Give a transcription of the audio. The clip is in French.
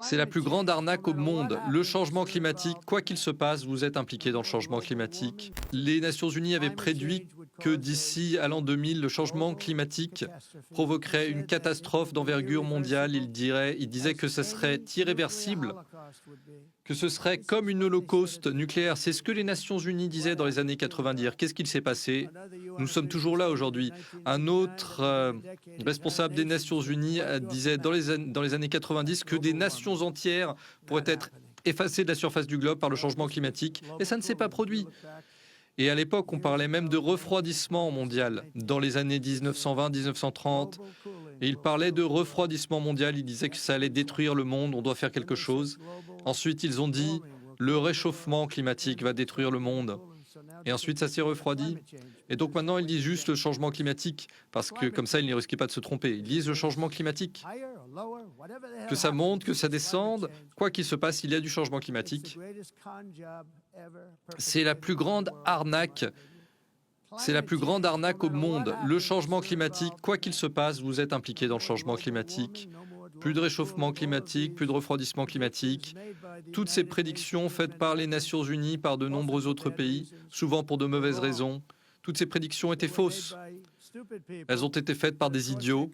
C'est la plus grande arnaque au monde. Le changement climatique, quoi qu'il se passe, vous êtes impliqué dans le changement climatique. Les Nations Unies avaient prédit que d'ici à l'an 2000, le changement climatique provoquerait une catastrophe d'envergure mondiale. Il disait que ce serait irréversible, que ce serait comme une holocauste nucléaire. C'est ce que les Nations Unies disaient dans les années 90. Qu'est-ce qu'il s'est passé? Nous sommes toujours là aujourd'hui. Un autre responsable des Nations Unies disait dans les années 90 que des nations entières pourraient être effacées de la surface du globe par le changement climatique. Et ça ne s'est pas produit. Et à l'époque, on parlait même de refroidissement mondial. Dans les années 1920-1930, et il parlait de refroidissement mondial. Il disait que ça allait détruire le monde, on doit faire quelque chose. Ensuite, ils ont dit le réchauffement climatique va détruire le monde. Et ensuite, ça s'est refroidi. Et donc maintenant, ils disent juste le changement climatique, parce que comme ça, ils ne risquaient pas de se tromper. Ils disent le changement climatique. Que ça monte, que ça descende, quoi qu'il se passe, il y a du changement climatique. C'est la plus grande arnaque. C'est la plus grande arnaque au monde. Le changement climatique, quoi qu'il se passe, vous êtes impliqué dans le changement climatique. Plus de réchauffement climatique, plus de refroidissement climatique. Toutes ces prédictions faites par les Nations Unies, par de nombreux autres pays, souvent pour de mauvaises raisons, toutes ces prédictions étaient fausses. Elles ont été faites par des idiots.